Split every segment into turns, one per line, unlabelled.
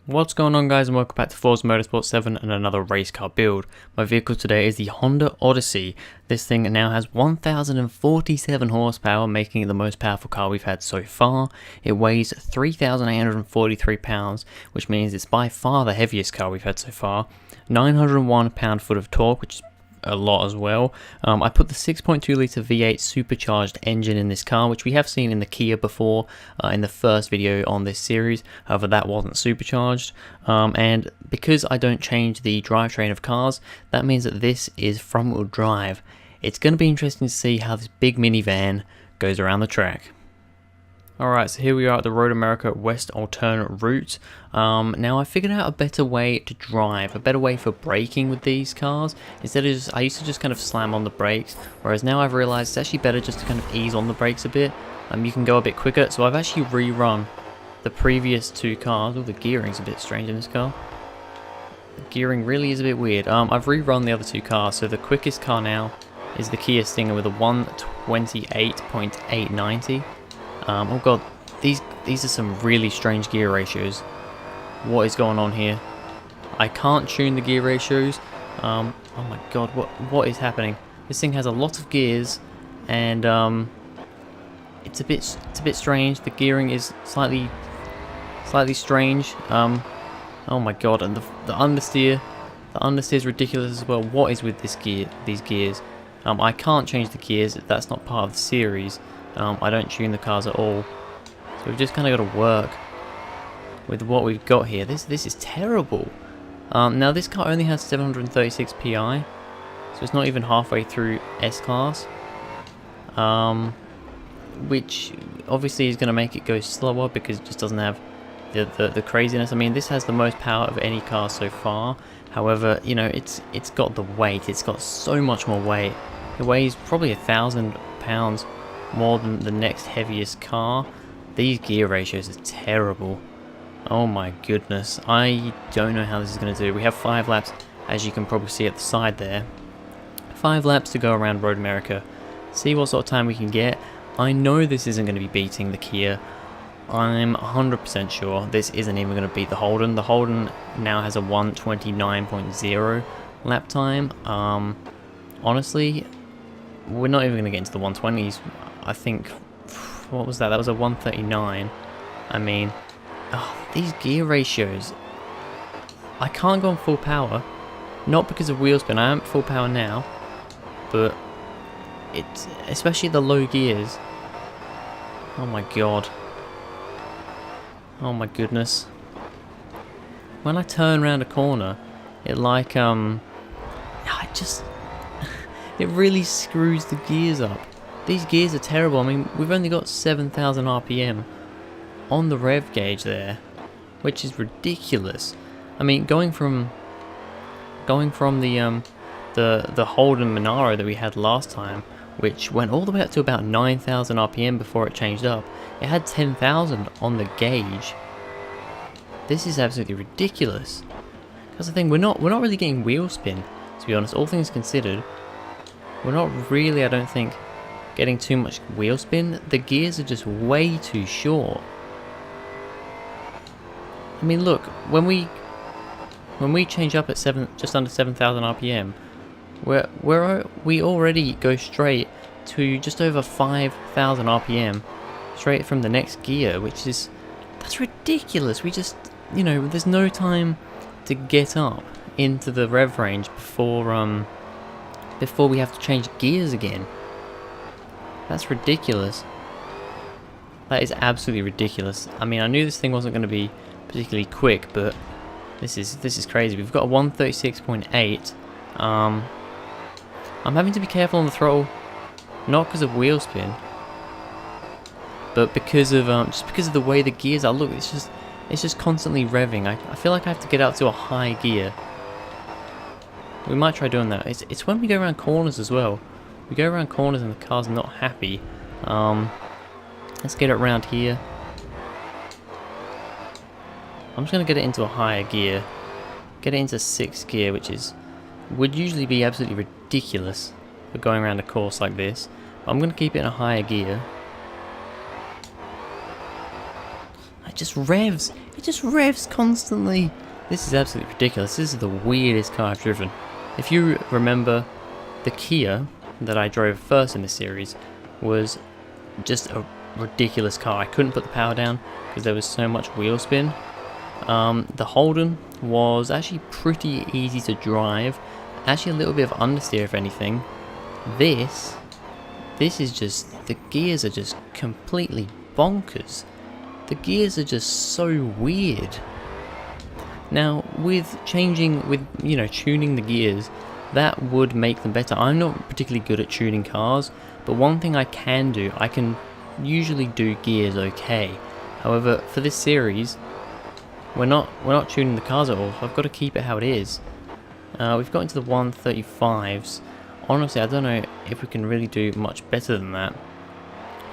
What's going on, guys, and welcome back to Forza Motorsport 7 and another race car build. My vehicle today is the Honda Odyssey. This thing now has 1047 horsepower, making it the most powerful car we've had so far. It weighs 3,843 pounds, which means it's by far the heaviest car we've had so far. 901 pound-foot of torque, which is a lot as well. I put the 6.2 litre V8 supercharged engine in this car, which we have seen in the Kia before in the first video on this series. However, that wasn't supercharged, and because I don't change the drivetrain of cars, that means that this is front wheel drive. It's going to be interesting to see how this big minivan goes around the track. Alright, so here we are at the Road America West alternate route. Now I figured out a better way to drive, a better way for braking with these cars. Instead of I used to just kind of slam on the brakes, whereas now I've realised it's actually better just to kind of ease on the brakes a bit. You can go a bit quicker, so I've actually rerun the previous two cars. Oh, the gearing's a bit strange in this car. The gearing really is a bit weird. I've rerun the other two cars, so the quickest car now is the Kia Stinger with a 128.890. Oh god, these are some really strange gear ratios. What is going on here? I can't tune the gear ratios. Oh my god, what is happening? This thing has a lot of gears, and it's a bit strange. The gearing is slightly strange. Oh my god, and the understeer is ridiculous as well. What is with these gears? I can't change the gears. That's not part of the series. I don't tune the cars at all, so we've just kind of got to work with what we've got here. This is terrible. Now this car only has 736 PI, so it's not even halfway through S-Class, which obviously is going to make it go slower because it just doesn't have the craziness. I mean, this has the most power of any car so far. However, you know, it's got the weight. It's got so much more weight. It weighs probably 1,000 pounds more than the next heaviest car. These gear ratios are terrible. Oh my goodness, I don't know how this is going to do. We have 5 laps, as you can probably see at the side there. 5 laps to go around Road America. See what sort of time we can get. I know this isn't going to be beating the Kia. I'm 100% sure this isn't even going to beat the Holden. The Holden now has a 129.0 lap time. Honestly, we're not even going to get into the 120s. I think, what was that? That was a 139. I mean, these gear ratios. I can't go on full power, not because of wheel spin. I am at full power now, but it's especially the low gears. Oh my god. Oh my goodness. When I turn around a corner, it like it really screws the gears up. These gears are terrible. I mean, we've only got 7,000 RPM on the rev gauge there, which is ridiculous. I mean, going from the Holden Monaro that we had last time, which went all the way up to about 9,000 RPM before it changed up, it had 10,000 on the gauge. This is absolutely ridiculous. That's the thing. We're not really getting wheel spin, to be honest. All things considered, we're not really, I don't think, getting too much wheel spin. The gears are just way too short. I mean, look, when we change up at just under 7,000 RPM, we already go straight to just over 5,000 RPM straight from the next gear, that's ridiculous. We just, you know, there's no time to get up into the rev range before we have to change gears again. That's ridiculous. That is absolutely ridiculous. I mean, I knew this thing wasn't going to be particularly quick, but this is crazy. We've got a 136.8. I'm having to be careful on the throttle, not because of wheel spin, but because of just because of the way the gears are. Look, it's just constantly revving. I feel like I have to get out to a high gear. We might try doing that. It's when we go around corners as well. We go around corners and the car's not happy. Let's get it around here. I'm just going to get it into a higher gear. Get it into 6th gear, which would usually be absolutely ridiculous for going around a course like this. But I'm going to keep it in a higher gear. just revs. It just revs constantly. This is absolutely ridiculous. This is the weirdest car I've driven. If you remember, the Kia that I drove first in the series was just a ridiculous car. I couldn't put the power down because there was so much wheel spin. The Holden was actually pretty easy to drive. Actually a little bit of understeer if anything. This is just, the gears are just completely bonkers. The gears are just so weird. Now, with changing, tuning the gears, that would make them better. I'm not particularly good at tuning cars, but one thing I can do, I can usually do gears okay. However, for this series, we're not tuning the cars at all, so I've got to keep it how it is. We've got into the 135s. Honestly, I don't know if we can really do much better than that.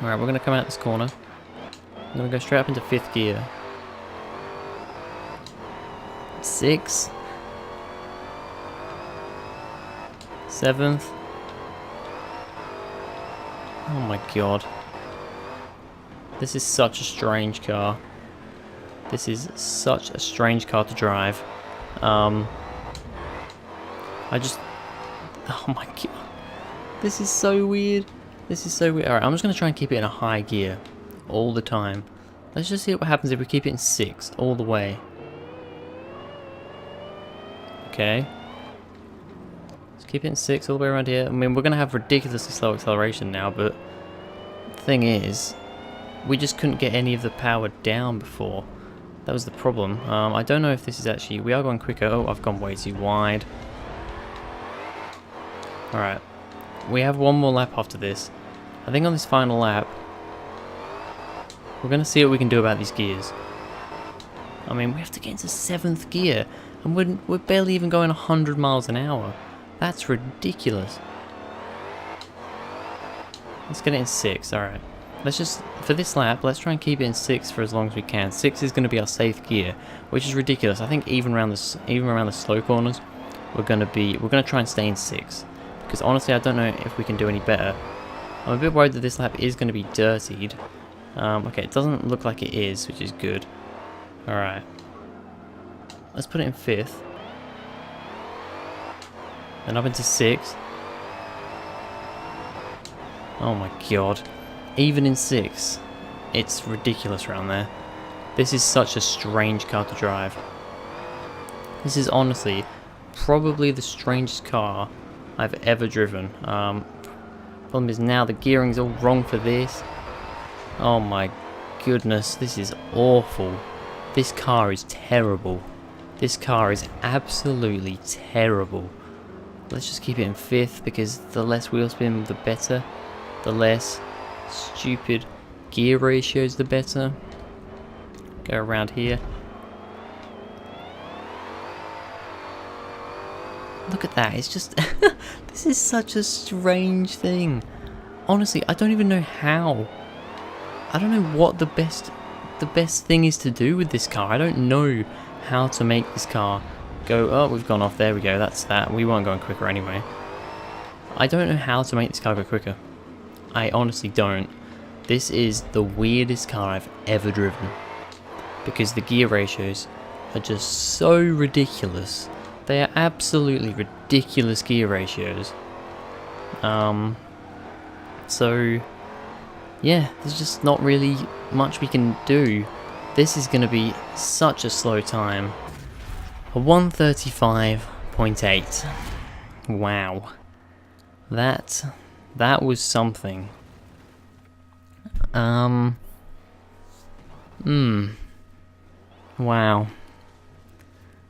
Alright, we're going to come out this corner. I'm going to go straight up into 5th gear. 6th. 7th. Oh my god. This is such a strange car. This is such a strange car to drive. Oh my god. This is so weird. This is so weird. Alright, I'm just going to try and keep it in a high gear all the time. Let's just see what happens if we keep it in 6 all the way. Okay. Let's keep it in 6 all the way around here. I mean, we're going to have ridiculously slow acceleration now, but the thing is, we just couldn't get any of the power down before. That was the problem. I don't know if this is actually... We are going quicker. Oh, I've gone way too wide. Alright. We have one more lap after this. I think on this final lap, we're going to see what we can do about these gears. I mean, we have to get into 7th gear, and we're barely even going 100 miles an hour. That's ridiculous. Let's get it in 6, alright. Let's just, for this lap, let's try and keep it in 6 for as long as we can. 6 is going to be our safe gear, which is ridiculous. I think even around the slow corners, we're going to try and stay in 6. Because honestly, I don't know if we can do any better. I'm a bit worried that this lap is going to be dirtied. Okay, it doesn't look like it is, which is good. Alright. Let's put it in 5th. Then up into 6th. Oh my god. Even in 6, it's ridiculous around there. This is such a strange car to drive. This is honestly probably the strangest car I've ever driven. Problem is now the gearing's all wrong for this. Oh my goodness, this is awful. This car is terrible. This car is absolutely terrible. Let's just keep it in 5th because the less wheel spin, the better. The less stupid gear ratios, the better. Go around here. Look at that, it's just... This is such a strange thing. Honestly, I don't even know how. I don't know what the best thing is to do with this car. I don't know how to make this car go... Oh, we've gone off. There we go. That's that. We weren't going quicker anyway. I don't know how to make this car go quicker. I honestly don't. This is the weirdest car I've ever driven. Because the gear ratios are just so ridiculous. They are absolutely ridiculous gear ratios. So, yeah, there's just not really much we can do. This is going to be such a slow time. A 135.8. Wow. That was something. Wow.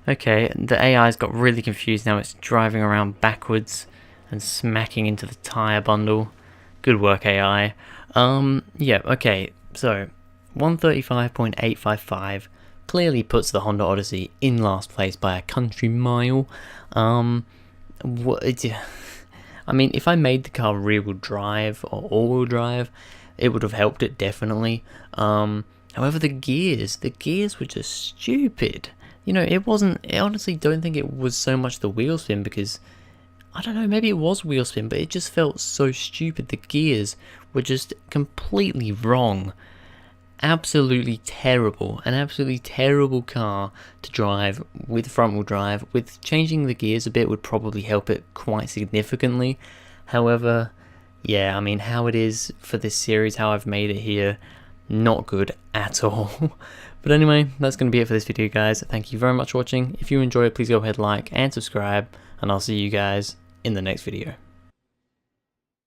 Okay, the AI's got really confused now. It's driving around backwards and smacking into the tyre bundle. Good work, AI. Yeah, okay, so 135.855 clearly puts the Honda Odyssey in last place by a country mile. I mean, if I made the car rear-wheel drive or all-wheel drive, it would have helped it, definitely. However, the gears were just stupid. You know, I honestly don't think it was so much the wheel spin because, I don't know, maybe it was wheel spin, but it just felt so stupid. The gears were just completely wrong. absolutely terrible, an absolutely terrible car to drive with front wheel drive. With changing the gears a bit would probably help it quite significantly. However, yeah, I mean, how it is for this series, how I've made it here, not good at all. But anyway, that's going to be it for this video, guys. Thank you very much for watching. If you enjoyed, please go ahead, like and subscribe, and I'll see you guys in the next video.